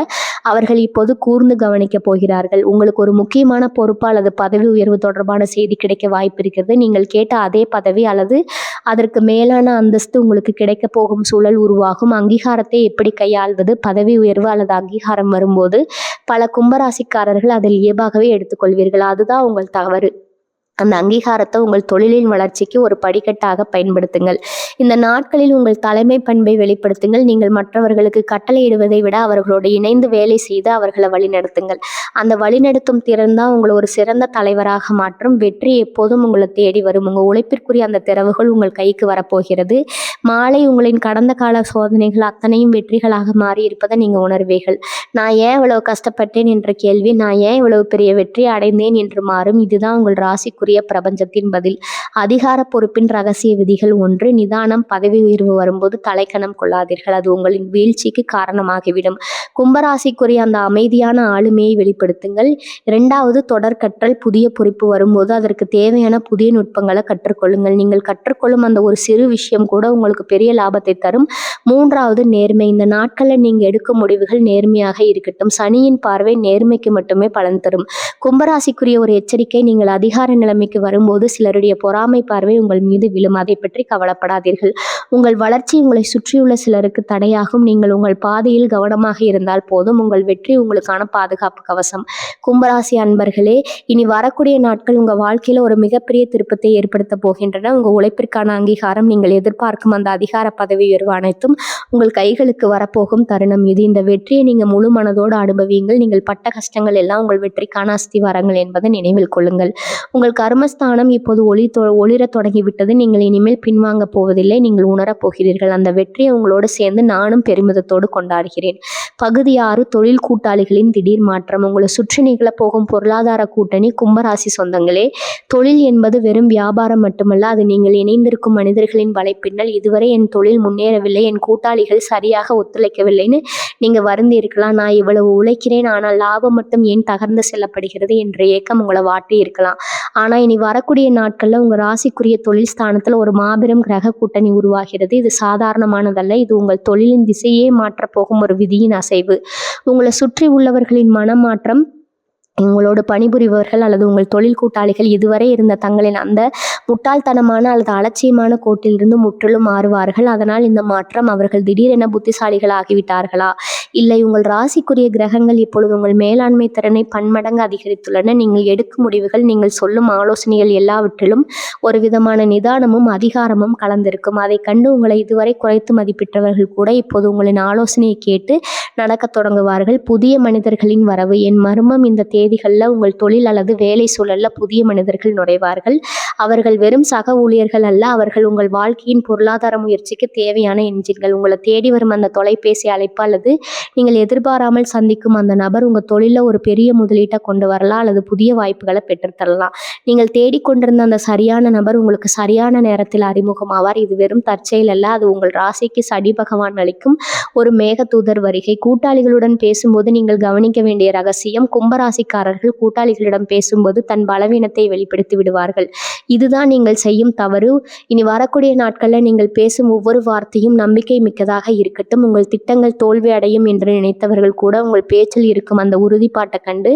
அவர்கள் இப்போது கூர்ந்து கவனிக்க போகிறார்கள். உங்களுக்கு ஒரு முக்கியமான பொறுப்பு அல்லது பதவி உயர்வு தொடர்பான செய்தி கிடைக்க வாய்ப்பு இருக்கிறது. நீங்கள் கேட்ட அதே பதவி அல்லது அதற்கு மேலான அந்தஸ்து உங்களுக்கு கிடைக்க போகும் சூழல் உருவாகும். அங்கீகாரத்தை எப்படி கையாள்வது? பதவி உயர்வு அல்லது அங்கீகாரம் வரும்போது பல கும்பராசிக்காரர்கள் அதில் இயல்பாகவே எடுத்துக்கொள்வீர்கள். அதுதான் உங்கள் தவறு. அந்த அங்கீகாரத்தை உங்கள் தொழிலின் வளர்ச்சிக்கு ஒரு படிக்கட்டாக பயன்படுத்துங்கள். இந்த நாட்களில் உங்கள் தலைமை பண்பை வெளிப்படுத்துங்கள். நீங்கள் மற்றவர்களுக்கு கட்டளையிடுவதை விட அவர்களோடு இணைந்து வேலை செய்து அவர்களை வழிநடத்துங்கள். அந்த வழிநடத்தும் திறன் தான் உங்களை ஒரு சிறந்த தலைவராக மாற்றும். வெற்றி எப்போதும் உங்களை தேடி வரும். உங்கள் உழைப்பிற்குரிய அந்த திறவுகள் உங்கள் கைக்கு வரப்போகிறது. மாலை உங்களின் கடந்த கால சோதனைகள் அத்தனையும் வெற்றிகளாக மாறி இருப்பதை நீங்கள் உணர்வீர்கள். நான் ஏன் இவ்வளவு கஷ்டப்பட்டேன் என்ற கேள்வி நான் ஏன் இவ்வளவு பெரிய வெற்றி அடைந்தேன் என்று மாறும். இதுதான் உங்கள் ராசிக்குரிய பிரபஞ்சத்தின் பதில். அதிகார பொறுப்பின் ரகசிய விதிகள். 1. நிதானம். பதவி உயர்வு வரும்போது தலைக்கணம் கொள்ளாதீர்கள். அது உங்களின் வீழ்ச்சிக்கு காரணமாகிவிடும். கும்பராசிக்குரிய அந்த அமைதியான ஆளுமையை வெளிப்படுத்துங்கள். 2. தொடர் கற்றல். புதிய பொறுப்பு வரும்போது அதற்கு தேவையான புதிய நுட்பங்களை கற்றுக்கொள்ளுங்கள். நீங்கள் கற்றுக்கொள்ளும் அந்த ஒரு சிறு விஷயம் கூட உங்களுக்கு பெரிய லாபத்தை தரும். 3. நேர்மை. இந்த நாட்களில் நீங்கள் எடுக்கும் முடிவுகள் நேர்மையாக இருக்கட்டும். சனியின் பார்வை நேர்மைக்கு மட்டுமே பலன் தரும். கும்பராசிக்குரிய ஒரு எச்சரிக்கை. நீங்கள் அதிகார நிலைமைக்கு வரும்போது சிலருடைய பொறாமை பார்வை உங்கள் மீது விழும். அதை பற்றி கவலைப்படாதீர்கள். உங்கள் வளர்ச்சி உங்களை சுற்றியுள்ள சிலருக்கு தடையாகும். நீங்கள் உங்கள் பாதையில் கவனமாக இருந்தால் போதும். உங்கள் வெற்றி உங்களுக்கான பாதுகாப்பு கவசம். கும்பராசி அன்பர்களே, இனி வரக்கூடிய நாட்கள் உங்கள் வாழ்க்கையில் ஒரு மிகப்பெரிய திருப்பத்தை ஏற்படுத்த போகின்றன. உங்கள் உழைப்பிற்கான அங்கீகாரம், நீங்கள் எதிர்பார்க்கும் அந்த அதிகார பதவி உயர்வு அனைத்தும் உங்கள் கைகளுக்கு வரப்போகும் தருணம் இது. இந்த வெற்றியை நீங்கள் முழு மனதோடு அனுபவியுங்கள். நீங்கள் பட்ட கஷ்டங்கள் எல்லாம் உங்கள் வெற்றிக்கான அஸ்திவாரங்கள் என்பதை நினைவில் கொள்ளுங்கள். உங்கள் கர்மஸ்தானம் இப்போது ஒளிர தொடங்கிவிட்டது. நீங்கள் இனிமேல் பின்வாங்க போவதில்லை. நீங்கள் உணரப் போகிறீர்கள். அந்த வெற்றியை உங்களோடு சேர்ந்து நானும் பெருமிதத்தோடு கொண்டாடுகிறேன். பகுதி 6. தொழில் கூட்டாளிகளின் திடீர் மாற்றம். உங்களை சுற்றி நிகழப்போகும் பொருளாதார கூட்டணி. கும்பராசி சொந்தங்களே, தொழில் என்பது வெறும் வியாபாரம் மட்டுமல்ல, அது நீங்கள் இணைந்திருக்கும் மனிதர்களின் வலைப்பின்னல். இதுவரை என் தொழில் முன்னேறவில்லை, என் கூட்டாளிகள் சரியாக ஒத்துழைக்கவில்லைன்னு நீங்க வருந்தி இருக்கலாம். நான் இவ்வளவு உழைக்கிறேன், ஆனால் லாபம் மட்டும் ஏன் தகர்ந்து செல்லப்படுகிறது என்ற ஏக்கம் உங்களை வாட்டி இருக்கலாம். ஆனா இனி வரக்கூடிய நாட்கள்ல உங்க ராசிக்குரிய தொழில் ஸ்தானத்துல ஒரு மாபெரும் கிரக கூட்டணி உருவாகிறது. இது சாதாரணமானதல்ல. இது உங்கள் தொழிலின் திசையே மாற்றப் போகும் ஒரு விதியின் அசைவு. உங்களை சுற்றி உள்ளவர்களின் மனமாற்றம். உங்களோடு பணிபுரிபவர்கள் அல்லது உங்கள் தொழில் கூட்டாளிகள் இதுவரை இருந்த தங்களின் அந்த முட்டாள்தனமான அல்லது அலட்சியமான கோட்டிலிருந்து முற்றிலும் மாறுவார்கள். அதனால் இந்த மாற்றம் அவர்கள் திடீரென புத்திசாலிகள் ஆகிவிட்டார்களா? இல்லை, உங்கள் ராசிக்குரிய கிரகங்கள் இப்பொழுது உங்கள் மேலாண்மை திறனை பன்மடங்கு அதிகரித்துள்ளன. நீங்கள் எடுக்கும் முடிவுகள், நீங்கள் சொல்லும் ஆலோசனைகள் எல்லாவற்றிலும் ஒரு விதமான நிதானமும் அதிகாரமும் கலந்திருக்கும். அதை கண்டு உங்களை இதுவரை குறைத்து மதிப்பிட்டவர்கள் கூட இப்போது உங்களின் ஆலோசனையை கேட்டு நடக்க தொடங்குவார்கள். புதிய மனிதர்களின் வரவு. என் மர்மம், இந்த தேதிகளில் உங்கள் தொழில் அல்லது வேலை சூழல்ல புதிய மனிதர்கள் நுழைவார்கள். அவர்கள் வெறும் சக ஊழியர்கள் அல்ல, அவர்கள் உங்கள் வாழ்க்கையின் பொருளாதார முயற்சிக்கு தேவையான என்ஜின்கள். உங்களை தேடி வரும் அந்த தொலைபேசி அழைப்பு அல்லது நீங்கள் எதிர்பாராமல் சந்திக்கும் அந்த நபர் உங்கள் தொழிலில் ஒரு பெரிய முதலீட்டை கொண்டு வரலாம் அல்லது புதிய வாய்ப்புகளை பெற்றுத்தரலாம். நீங்கள் தேடிக்கொண்டிருந்த அந்த சரியான நபர் உங்களுக்கு சரியான நேரத்தில் அறிமுகமாவார். இது வெறும் தற்செயல் அல்ல, அது உங்கள் ராசிக்கு சனி பகவான் அளிக்கும் ஒரு மேகதூதர் வருகை. கூட்டாளிகளுடன் பேசும்போது நீங்கள் கவனிக்க வேண்டிய ரகசியம். கும்பராசிக்காரர்கள் கூட்டாளிகளிடம் பேசும்போது தன் பலவீனத்தை வெளிப்படுத்தி விடுவார்கள். இதுதான் நீங்கள் செய்யும் தவறு. இனி வரக்கூடிய நாட்களில் நீங்கள் பேசும் ஒவ்வொரு வார்த்தையும் நம்பிக்கை மிக்கதாக இருக்கட்டும். உங்கள் திட்டங்கள் தோல்வி அடையும் என்று நினைத்தவர்கள் கூட உங்கள் பேச்சில் இருக்கும் அந்த உறுதிப்பாட்டை கண்டு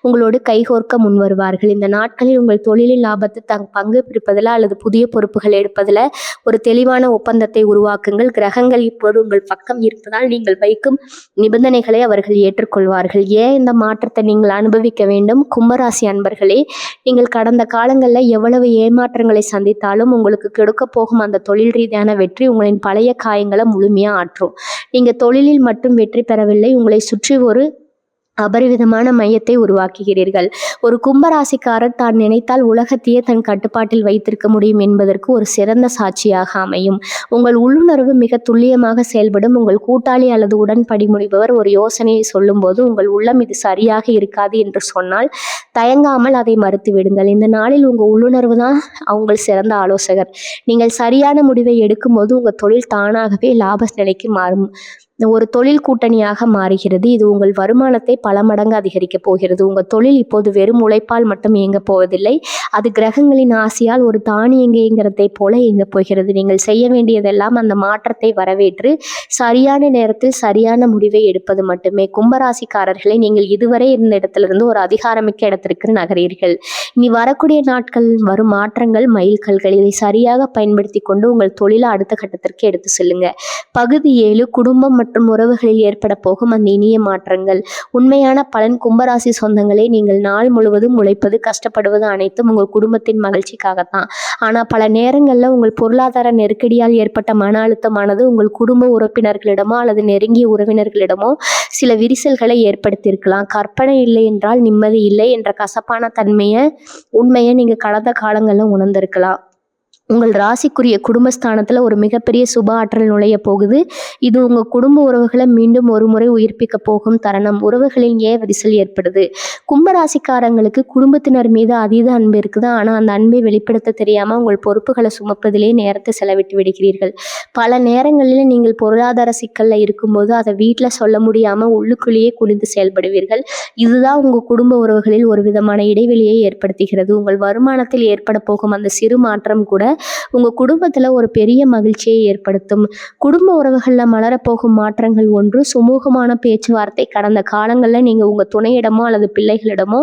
உங்களோடு கைகோர்க்க முன்வருவார்கள். இந்த நாட்களில் உங்கள் தொழிலில் லாபத்தை பங்கு பிரிப்பதில் அல்லது புதிய பொறுப்புகள் எடுப்பதில் ஒரு தெளிவான ஒப்பந்தத்தை உருவாக்குங்கள். கிரகங்கள் இப்போது உங்கள் பக்கம் இருப்பதால் நீங்கள் வைக்கும் நிபந்தனைகளை அவர்கள் ஏற்றுக்கொள்வார்கள். ஏன் இந்த மாற்றத்தை நீங்கள் அனுபவிக்க வேண்டும்? கும்பராசி அன்பர்களே, நீங்கள் கடந்த காலங்களில் எவ்வளவு ஏமாற்றங்களை சந்தித்தாலும் உங்களுக்கு கெடுக்க போகும் அந்த தொழில் ரீதியான வெற்றி உங்களின் பழைய காயங்களை முழுமையா ஆற்றும். நீங்க தொழிலில் மட்டும் வெற்றி பெறவில்லை, உங்களை சுற்றி ஒரு அபரிவிதமான மையத்தை உருவாக்குகிறீர்கள். ஒரு கும்பராசிக்காரர் தான் நினைத்தால் உலகத்தையே தன் கட்டுப்பாட்டில் வைத்திருக்க முடியும் என்பதற்கு ஒரு சிறந்த சாட்சியாக அமையும். உங்கள் உள்ளுணர்வு மிக துல்லியமாக செயல்படும். உங்கள் கூட்டாளி அல்லது உடன் பணிபுரிபவர் ஒரு யோசனையை சொல்லும்போது உங்கள் உள்ளம் இது சரியாக இருக்காது என்று சொன்னால் தயங்காமல் அதை மறுத்து விடுங்கள். இந்த நாளில் உங்கள் உள்ளுணர்வு தான் உங்கள் சிறந்த ஆலோசகர். நீங்கள் சரியான முடிவை எடுக்கும்போது உங்கள் தொழில் தானாகவே லாப நிலைக்கு மாறும். ஒரு தொழில் கூட்டணியாக மாறுகிறது. இது உங்கள் வருமானத்தை பல மடங்கு அதிகரிக்கப் போகிறது. உங்கள் தொழில் இப்போது வெறும் உழைப்பால் மட்டும் இயங்கப் போவதில்லை. அது கிரகங்களின் ஆசையால் ஒரு தானியங்கி இயந்திரத்தைப் போல இயங்கப் போகிறது. நீங்கள் செய்ய வேண்டியதெல்லாம் அந்த மாற்றத்தை வரவேற்று சரியான நேரத்தில் சரியான முடிவை எடுப்பது மட்டுமே. கும்பராசிக்காரர்களை, நீங்கள் இதுவரை இருந்த இடத்திலிருந்து ஒரு அதிகாரமிக்க இடத்திற்கு நகரீர்கள். இனி வரக்கூடிய நாட்கள் வரும் மாற்றங்கள் மைல்கல்கள். இதை சரியாக பயன்படுத்தி கொண்டு உங்கள் தொழிலை அடுத்த கட்டத்திற்கு எடுத்து செல்லுங்க. பகுதி 7 குடும்பம் மற்றும் உறவுகளில் ஏற்பட போகும் அந்த இனிய மாற்றங்கள். உண்மையான பலன். கும்பராசி சொந்தங்களே, நீங்கள் நாள் முழுவதும் உழைப்பது, கஷ்டப்படுவது அனைத்தும் உங்கள் குடும்பத்தின் மகிழ்ச்சிக்காகத்தான். ஆனால் பல நேரங்களில் உங்கள் பொருளாதார நெருக்கடியால் ஏற்பட்ட மன அழுத்தமானது உங்கள் குடும்ப உறுப்பினர்களிடமோ அல்லது நெருங்கிய உறவினர்களிடமோ சில விரிசல்களை ஏற்படுத்தியிருக்கலாம். கற்பனை இல்லை என்றால் நிம்மதி இல்லை என்ற கசப்பான உண்மையை நீங்கள் கடந்த காலங்களில் உணர்ந்திருக்கலாம். உங்கள் ராசிக்குரிய குடும்பஸ்தானத்தில் ஒரு மிகப்பெரிய சுப ஆற்றல் நுழைய போகுது. இது உங்கள் குடும்ப உறவுகளை மீண்டும் ஒரு முறை உயிர்ப்பிக்க போகும் தருணம். உறவுகளில் ஏன் விரிசல் ஏற்படுது? கும்பராசிக்காரங்களுக்கு குடும்பத்தினர் மீது அதீத அன்பு இருக்குது. ஆனால் அந்த அன்பை வெளிப்படுத்த தெரியாமல் உங்கள் பொறுப்புகளை சுமப்பதிலே நேரத்தை செலவிட்டு விடுகிறீர்கள். பல நேரங்களில் நீங்கள் பொருளாதார சிக்கலில் இருக்கும்போது அதை வீட்டில் சொல்ல முடியாமல் உள்ளுக்குள்ளேயே குனிந்து செயல்படுவீர்கள். இதுதான் உங்கள் குடும்ப உறவுகளில் ஒரு விதமான இடைவெளியை ஏற்படுத்துகிறது. உங்கள் வருமானத்தில் ஏற்பட போகும் அந்த சிறு மாற்றம் கூட உங்க குடும்பத்துல ஒரு பெரிய மகிழ்ச்சியை ஏற்படுத்தும். குடும்ப உறவுகளில் மலரப்போகும் மாற்றங்கள். ஒன்று, சுமூகமான பேச்சுவார்த்தை. கடந்த காலங்களில் நீங்க உங்க துணையிடமோ அல்லது பிள்ளைகளிடமோ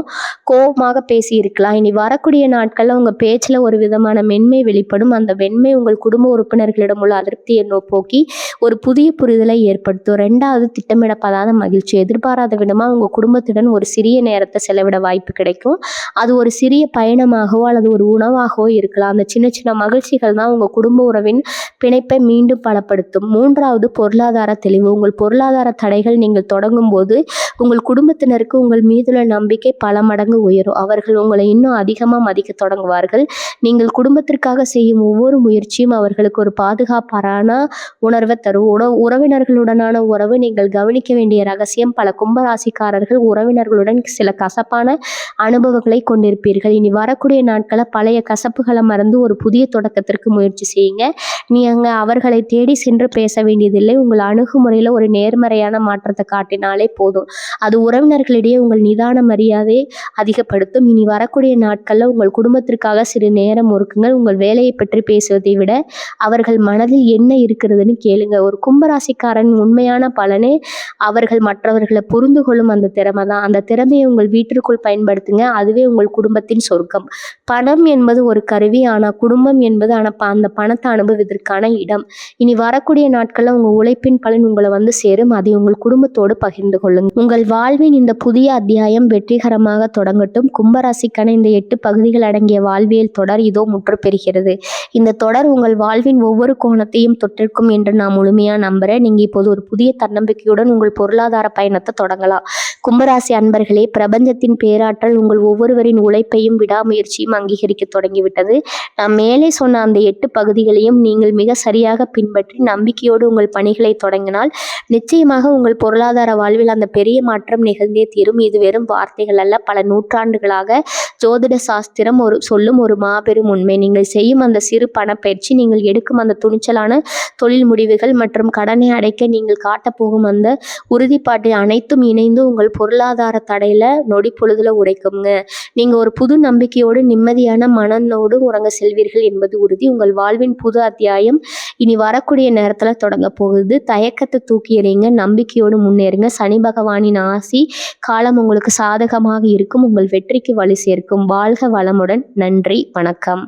கோபமாக பேசியிருக்கலாம். இனி வரக்கூடிய நாட்கள்ல உங்க பேச்சுல ஒரு விதமான மென்மை வெளிப்படும். அந்த வெண்மை உங்கள் குடும்ப உறுப்பினர்களிடம் உள்ள அதிருப்தியை போக்கி ஒரு புதிய புரிதலை ஏற்படுத்தும். 2வது, திட்டமிடப்படாத மகிழ்ச்சி. எதிர்பாராத விதமா உங்க குடும்பத்துடன் ஒரு சிறிய நேரத்தை செலவிட வாய்ப்பு கிடைக்கும். அது ஒரு சிறிய பயணமாகவோ அல்லது ஒரு உணவாகவோ இருக்கலாம். அந்த சின்ன சின்ன மகிழ்ச்சிகள் தான் உங்கள் குடும்ப உறவின் பிணைப்பை மீண்டும் பலப்படுத்தும். 3வது, பொருளாதார தெளிவு. உங்கள் பொருளாதார தடைகள் நீங்கள் தொடங்கும் போது உங்கள் குடும்பத்தினருக்கு உங்கள் மீதுள்ள நம்பிக்கை பல மடங்கு உயரும். அவர்கள் உங்களை இன்னும் அதிகமாக மதிக்க தொடங்குவார்கள். நீங்கள் குடும்பத்திற்காக செய்யும் ஒவ்வொரு முயற்சியும் அவர்களுக்கு ஒரு பாதுகாப்பான உணர்வை தரும். உறவினர்களுடனான உறவு. நீங்கள் கவனிக்க வேண்டிய ரகசியம், பல கும்பராசிக்காரர்கள் உறவினர்களுடன் சில கசப்பான அனுபவங்களை கொண்டிருப்பீர்கள். இனி வரக்கூடிய நாட்களில் பழைய கசப்புகளை மறந்து ஒரு புதிய தொடக்கத்திற்கு முயற்சி செய்யுங்க. நீங்க அவர்களை தேடி சென்று பேச வேண்டியதில்லை. உங்கள் அணுகுமுறையில் ஒரு நேர்மறையான மாற்றத்தை காட்டினாலே போதும். அது உறவினர்களிடையே உங்கள் நிதான மரியாதை அதிகப்படுத்தும். இனி வரக்கூடிய நாட்களில் உங்கள் குடும்பத்திற்காக சிறு நேரம் ஒதுக்குங்கள். உங்கள் வேலையை பற்றி பேசுவதை விட அவர்கள் மனதில் என்ன இருக்கிறதுன்னு கேளுங்க. ஒரு கும்பராசிக்காரன் உண்மையான பலனே அவர்கள் மற்றவர்களை புரிந்து கொள்ளும் அந்த திறமை தான். அந்த திறமையை உங்கள் வீட்டிற்குள் பயன்படுத்துங்க. அதுவே உங்கள் குடும்பத்தின் சொர்க்கம். பணம் என்பது ஒரு கருவி. ஆனால் குடும்பம் என்பது அந்த பணத்தை அனுபவிப்பதற்கான இடம். இனி வரக்கூடிய நாட்களில் உங்கள் உழைப்பின் பலன் உங்களை வந்து சேரும். அதை உங்கள் குடும்பத்தோடு பகிர்ந்து கொள்ளுங்கள். உங்கள் வாழ்வின் இந்த புதிய அத்தியாயம் வெற்றிகரமாக தொடங்கட்டும். கும்பராசிக்கான இந்த 8 பகுதிகள் அடங்கிய வாழ்வியல் தொடர் இதோ முற்று பெறுகிறது. இந்த தொடர் உங்கள் வாழ்வின் ஒவ்வொரு கோணத்தையும் தொற்றிருக்கும் என்று நான் முழுமையாக நம்புகிறேன். நீங்கள் இப்போது ஒரு புதிய தன்னம்பிக்கையுடன் உங்கள் பொருளாதார பயணத்தை தொடங்கலாம். கும்பராசி அன்பர்களே, பிரபஞ்சத்தின் பேராற்றல் உங்கள் ஒவ்வொருவரின் உழைப்பையும் விடாமுயற்சியும் அங்கீகரிக்க தொடங்கிவிட்டது. நான் மேலே சொன்ன அந்த 8 பகுதிகளையும் நீங்கள் மிக சரியாக பின்பற்றி நம்பிக்கையோடு உங்கள் பணிகளை தொடங்கினால் நிச்சயமாக உங்கள் பொருளாதார வாழ்வில் அந்த பெரிய மாற்றம் நிகழ்ந்தே தீரும். இது வெறும் வார்த்தைகள் அல்ல, பல நூற்றாண்டுகளாக ஜோதிட சாஸ்திரம் சொல்லும் ஒரு மாபெரும் உண்மை. நீங்கள் செய்யும் அந்த சிறு பணப்பயிற்சி, நீங்கள் எடுக்கும் அந்த துணிச்சலான தொழில் முடிவுகள் மற்றும் கடனை அடைக்க நீங்கள் காட்டப்போகும் அந்த உறுதிப்பாட்டை அனைத்தும் இணைந்து உங்கள் பொருளாதார தடையில நொடி பொழுதுல உடைக்குங்க. நீங்க ஒரு புது நம்பிக்கையோடு நிம்மதியான மனநோடு உறங்க செல்வீர்கள் என்பது உறுதி. உங்கள் வாழ்வின் புது அத்தியாயம் இனி வரக்கூடிய நேரத்துல தொடங்க போகுது. தயக்கத்தை தூக்கி எறியுங்க. நம்பிக்கையோடு முன்னேறுங்க. சனி பகவானின் ஆசி காலம் உங்களுக்கு சாதகமாக இருக்கும். உங்கள் வெற்றிக்கு வழி சேர்க்கும். வாழ்க வளமுடன். நன்றி, வணக்கம்.